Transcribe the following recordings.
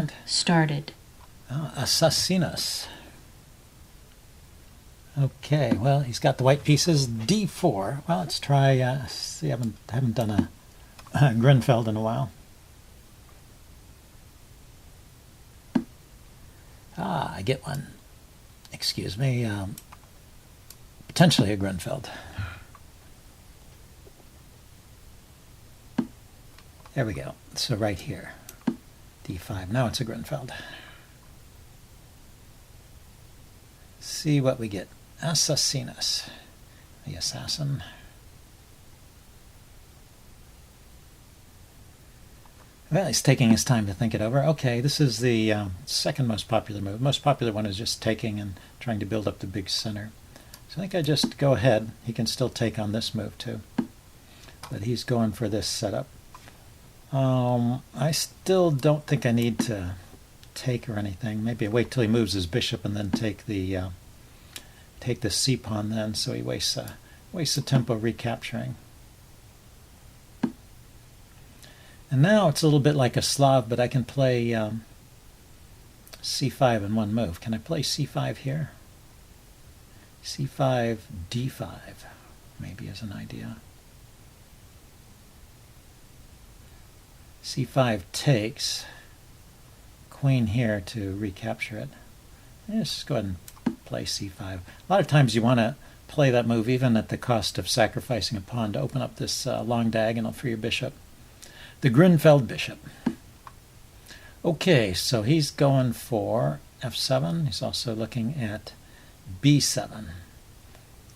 movement started. Assassinos. Okay, well, he's got the white pieces. D4. Well, let's try. See, I haven't done a Grunfeld in a while. I get one. Excuse me. Potentially a Grunfeld. There we go. So right here, D5. Now it's a Grunfeld. See what we get. Assassinos, the assassin. Well, he's taking his time to think it over. Okay, this is the second most popular move. Most popular one is just taking and trying to build up the big center. So I think I just go ahead. He can still take on this move too. But he's going for this setup. I still don't think I need to take or anything. Maybe I wait till he moves his bishop and then take the c pawn then, so he wastes the tempo recapturing. And now it's a little bit like a Slav, but I can play c5 in one move. Can I play c5 here? c5, d5 maybe is an idea. c5 takes, queen here to recapture it. Let's just go ahead and play c5. A lot of times you want to play that move even at the cost of sacrificing a pawn to open up this long diagonal for your bishop. The Grunfeld bishop. Okay, so he's going for f7. He's also looking at b7.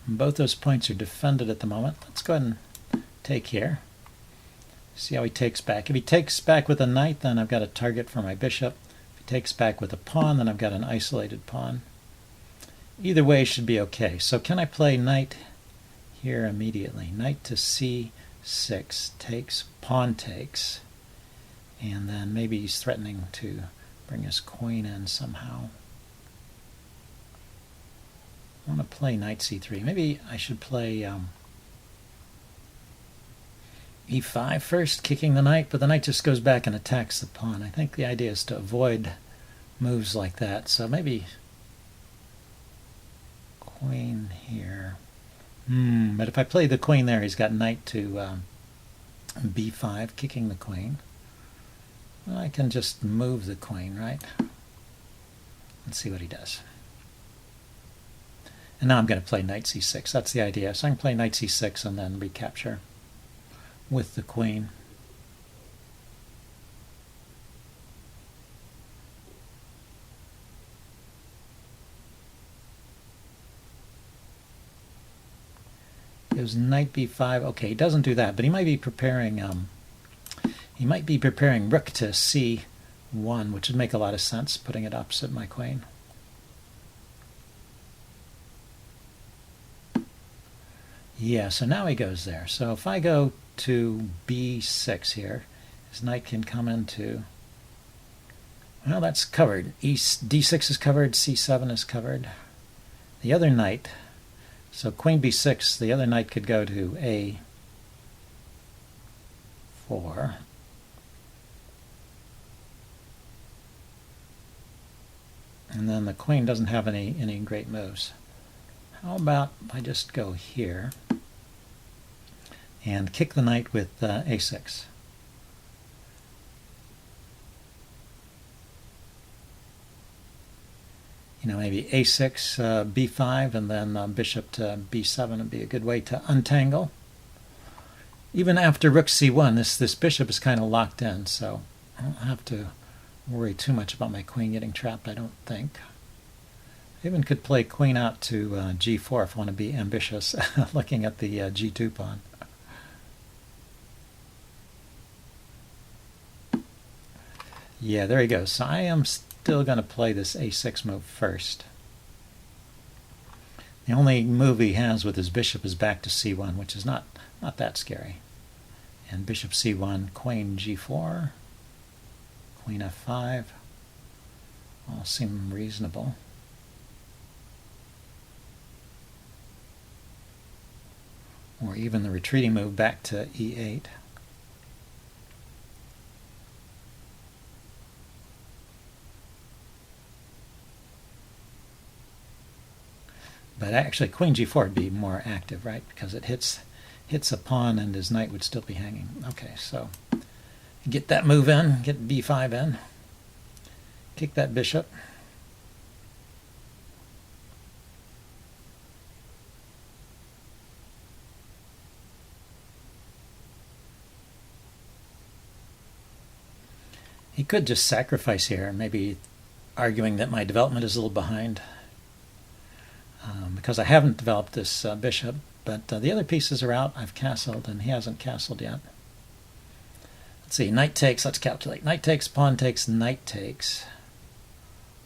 Both those points are defended at the moment. Let's go ahead and take here. See how he takes back. If he takes back with a knight, then I've got a target for my bishop. If he takes back with a pawn, then I've got an isolated pawn. Either way should be okay. So can I play knight here immediately? Knight to c6 takes, pawn takes, and then maybe he's threatening to bring his queen in somehow. I want to play knight c3. Maybe I should play e5 first, kicking the knight, but the knight just goes back and attacks the pawn. I think the idea is to avoid moves like that. So maybe queen here. But if I play the queen there, he's got knight to b5, kicking the queen. Well, I can just move the queen, right? Let's see what he does. And now I'm going to play knight c6. That's the idea. So I can play knight c6 and then recapture with the queen. Goes knight b5. Okay, he doesn't do that, but he might be preparing rook to c1, which would make a lot of sense, putting it opposite my queen. Yeah, so now he goes there. So if I go to b6 here, his knight can come into, well, that's covered. d6 is covered, c7 is covered. The other knight, so queen b6, the other knight could go to a4. And then the queen doesn't have any great moves. How about if I just go here and kick the knight with a6? You know, maybe a6, b5, and then bishop to b7 would be a good way to untangle. Even after rook c1, this bishop is kind of locked in, so I don't have to worry too much about my queen getting trapped, I don't think. I even could play queen out to g4 if I want to be ambitious, looking at the g2 pawn. Yeah, there he goes. So I am still going to play this a6 move first. The only move he has with his bishop is back to c1, which is not that scary. And bishop c1, queen g4, queen f5, all seem reasonable. Or even the retreating move back to e8. But actually, queen g4 would be more active, right? Because it hits a pawn and his knight would still be hanging. Okay, so get that move in, get b5 in, kick that bishop. He could just sacrifice here, maybe arguing that my development is a little behind because I haven't developed this bishop, but the other pieces are out. I've castled, and he hasn't castled yet. Let's see, knight takes, let's calculate. Knight takes, pawn takes, knight takes,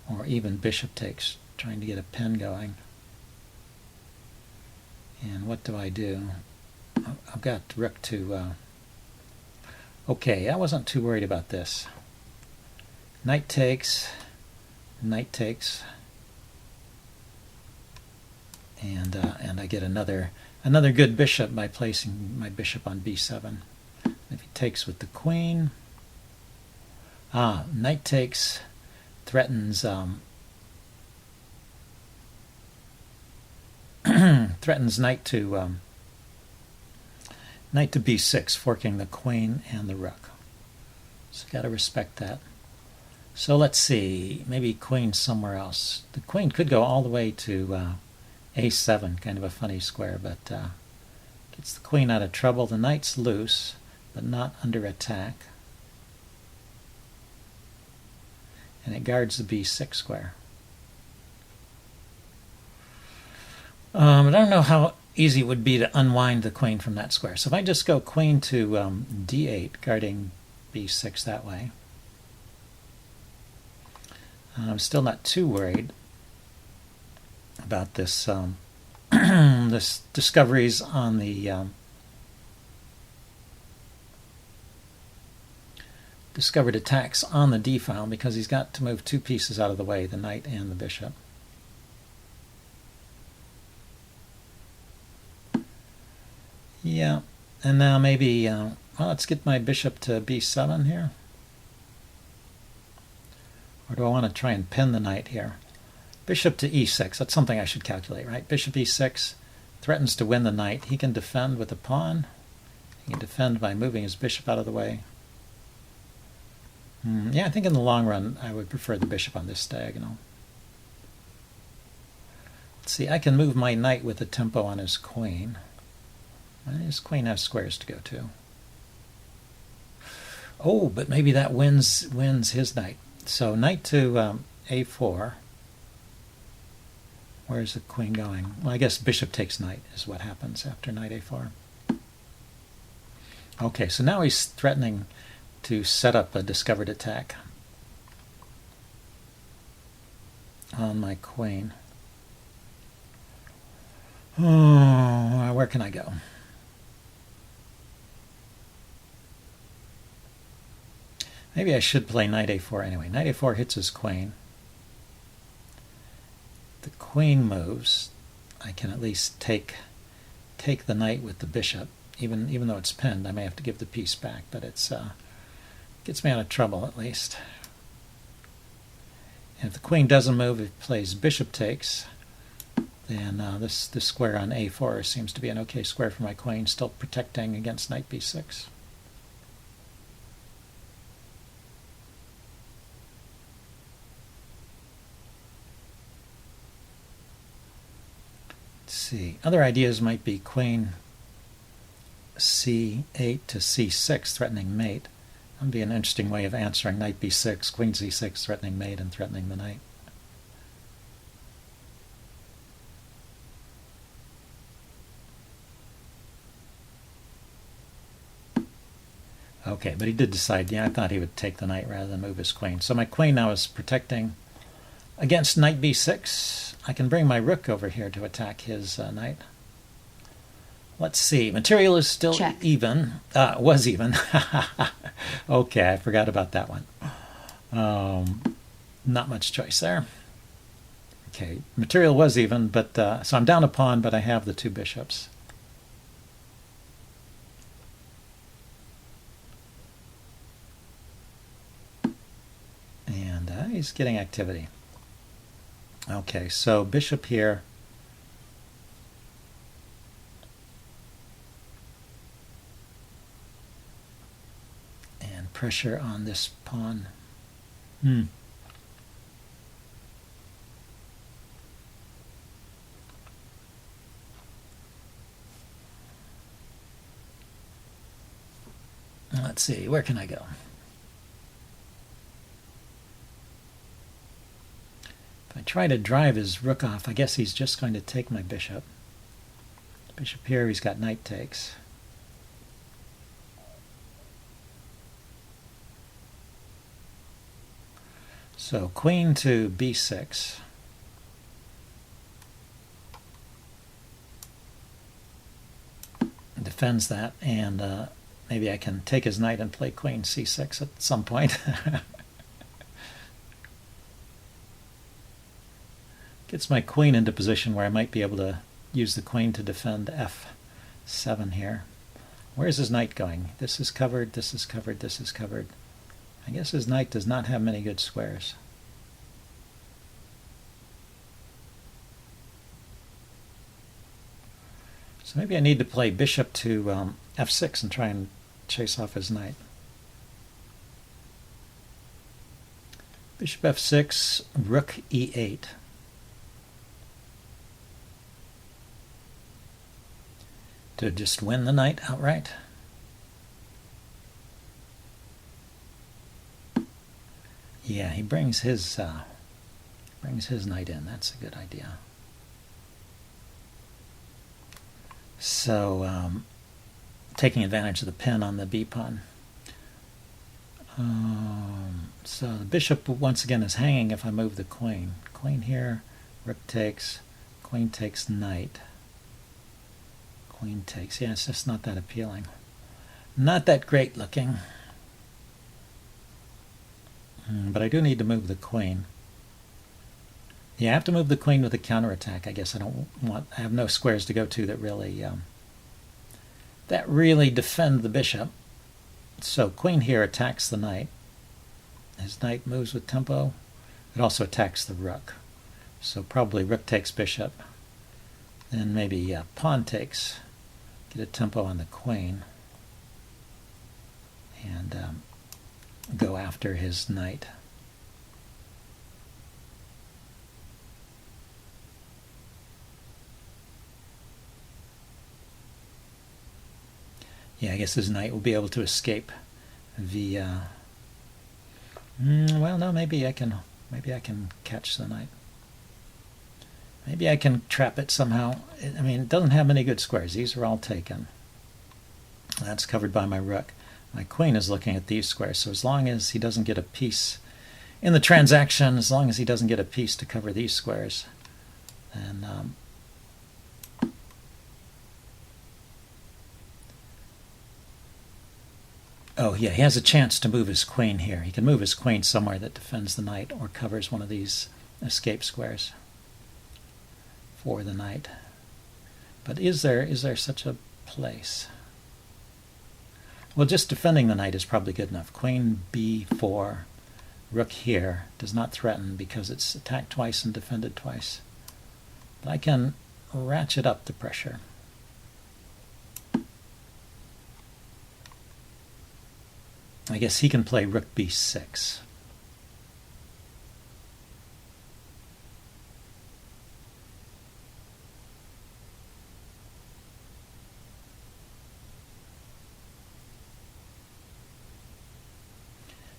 or even bishop takes, trying to get a pin going. And what do I do? I've got rook to... okay, I wasn't too worried about this. Knight takes, and I get another good bishop by placing my bishop on b7. If he takes with the queen, knight takes threatens threatens knight to b6, forking the queen and the rook. So got to respect that. So let's see, maybe queen somewhere else. The queen could go all the way to a7, kind of a funny square, but gets the queen out of trouble. The knight's loose, but not under attack. And it guards the b6 square. I don't know how easy it would be to unwind the queen from that square. So if I just go queen to d8, guarding b6 that way, I'm still not too worried about this this discoveries on the discovered attacks on the d file, because he's got to move two pieces out of the way, the knight and the bishop. Yeah, and now maybe well, let's get my bishop to b7 here. Or do I want to try and pin the knight here? Bishop to e6, that's something I should calculate, right? Bishop e6 threatens to win the knight. He can defend with a pawn. He can defend by moving his bishop out of the way. Yeah, I think in the long run I would prefer the bishop on this diagonal. Let's see, I can move my knight with a tempo on his queen. His queen has squares to go to. Oh, but maybe that wins his knight. So knight to a4. Where's the queen going? Well, I guess bishop takes knight is what happens after knight a4. Okay, so now he's threatening to set up a discovered attack on my queen. Oh, where can I go? Maybe I should play knight a4 anyway. Knight a4 hits his queen. The queen moves. I can at least take the knight with the bishop, even though it's pinned. I may have to give the piece back, but it's gets me out of trouble at least. And if the queen doesn't move, it plays bishop takes. Then this square on a4 seems to be an okay square for my queen, still protecting against knight b6. See, other ideas might be queen c8 to c6, threatening mate. That would be an interesting way of answering knight b6, queen c6, threatening mate and threatening the knight. Okay, but he did decide, yeah, I thought he would take the knight rather than move his queen. So my queen now is protecting against knight b6. I can bring my rook over here to attack his knight. Let's see. Material is still even. Was even. Okay, I forgot about that one. Not much choice there. Okay, material was even, but so I'm down a pawn, but I have the two bishops. And he's getting activity. Okay, so bishop here pressure on this pawn. Let's see, where can I go? If I try to drive his rook off, I guess he's just going to take my bishop. Bishop here, he's got knight takes. So queen to b6. Defends that, and maybe I can take his knight and play queen c6 at some point. Gets my queen into position where I might be able to use the queen to defend f7 here. Where's his knight going? This is covered, this is covered, this is covered. I guess his knight does not have many good squares. So maybe I need to play bishop to f6 and try and chase off his knight. Bishop f6, rook e8. To just win the knight outright. Yeah, he brings his knight in. That's a good idea. So taking advantage of the pin on the b pawn. So the bishop once again is hanging if I move the queen. Queen here, rook takes, queen takes knight. Queen takes. Yeah, it's just not that appealing. Not that great looking. But I do need to move the queen. Yeah, I have to move the queen with a counterattack. I guess I have no squares to go to that really defend the bishop. So queen here attacks the knight. His knight moves with tempo. It also attacks the rook. So probably rook takes bishop. Then maybe pawn takes. Get a tempo on the queen. And go after his knight. Yeah, I guess his knight will be able to escape via. Well, no, maybe I can catch the knight. Maybe I can trap it somehow. I mean, it doesn't have many good squares. These are all taken. That's covered by my rook. My queen is looking at these squares. So as long as he doesn't get a piece in the transaction, as long as he doesn't get a piece to cover these squares, then oh yeah, he has a chance to move his queen here. He can move his queen somewhere that defends the knight or covers one of these escape squares for the knight. But is there such a place? Well, just defending the knight is probably good enough. Queen b4, rook here does not threaten because it's attacked twice and defended twice. But I can ratchet up the pressure. I guess he can play rook b6.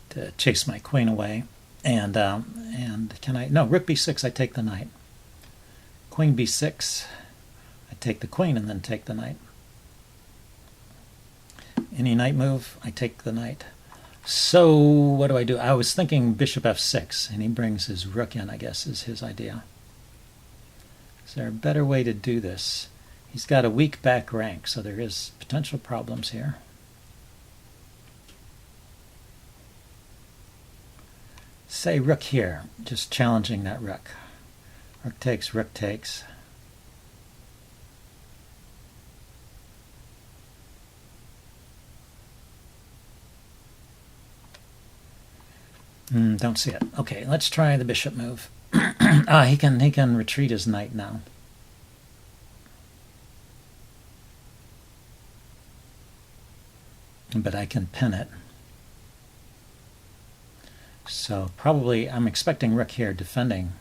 To chase my queen away, and can I? No, rook b6. I take the knight. Queen b6. I take the queen and then take the knight. Any knight move, I take the knight. So what do? I was thinking bishop f6, and he brings his rook in. I guess is his idea. Is there a better way to do this? He's got a weak back rank, so there is potential problems here. Say rook here, just challenging that rook. Rook takes, rook takes. Don't see it. Okay, let's try the bishop move. He can retreat his knight now. But I can pin it. So probably I'm expecting rook here defending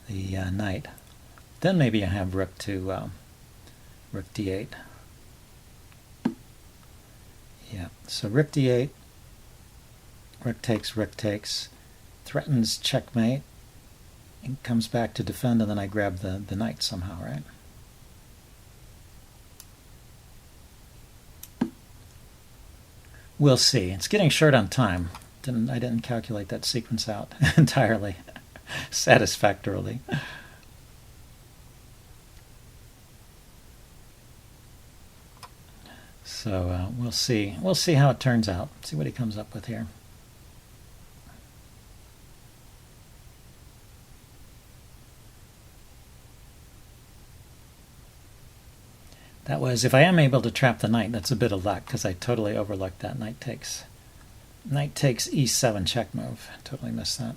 the knight. Then maybe I have rook to rook d8. Yeah, so rook d8, rook takes, threatens checkmate, and comes back to defend, and then I grab the knight somehow, right? We'll see. It's getting short on time. I didn't calculate that sequence out entirely satisfactorily. So we'll see. We'll see how it turns out. See what he comes up with here. That was, if I am able to trap the knight, that's a bit of luck, because I totally overlooked that knight takes. Knight takes e7 check move. Totally missed that.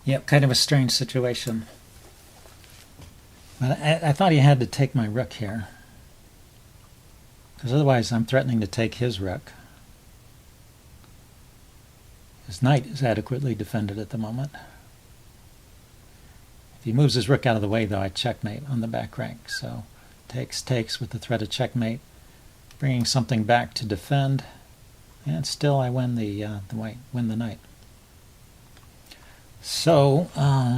Yep, kind of a strange situation. But I thought he had to take my rook here, because otherwise I'm threatening to take his rook. His knight is adequately defended at the moment. If he moves his rook out of the way, though, I checkmate on the back rank. So takes with the threat of checkmate, bringing something back to defend, and still I win win the knight. So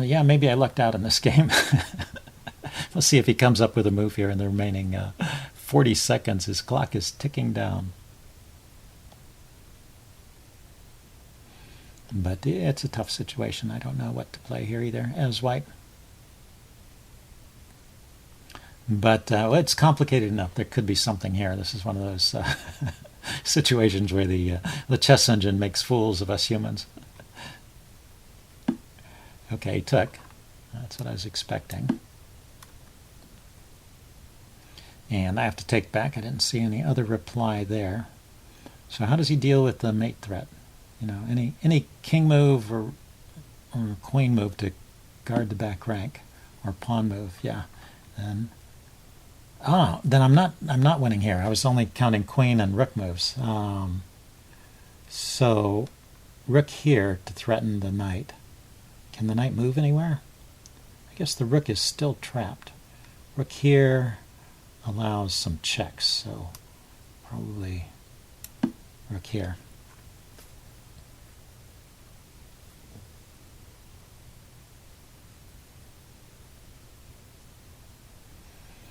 yeah, maybe I lucked out in this game. We'll see if he comes up with a move here in the remaining 40 seconds. His clock is ticking down. But it's a tough situation. I don't know what to play here either as white. But well, it's complicated enough. There could be something here. This is one of those situations where the chess engine makes fools of us humans. Okay, he took. That's what I was expecting. And I have to take back. I didn't see any other reply there. So how does he deal with the mate threat? You know, any king move or queen move to guard the back rank, or pawn move, yeah. Then I'm not winning here. I was only counting queen and rook moves. So rook here to threaten the knight. Can the knight move anywhere? I guess the rook is still trapped. Rook here allows some checks, so probably rook here.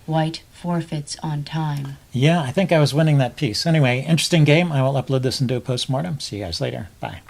White forfeits on time. Yeah, I think I was winning that piece. Anyway, interesting game. I will upload this and do a post-mortem. See you guys later. Bye.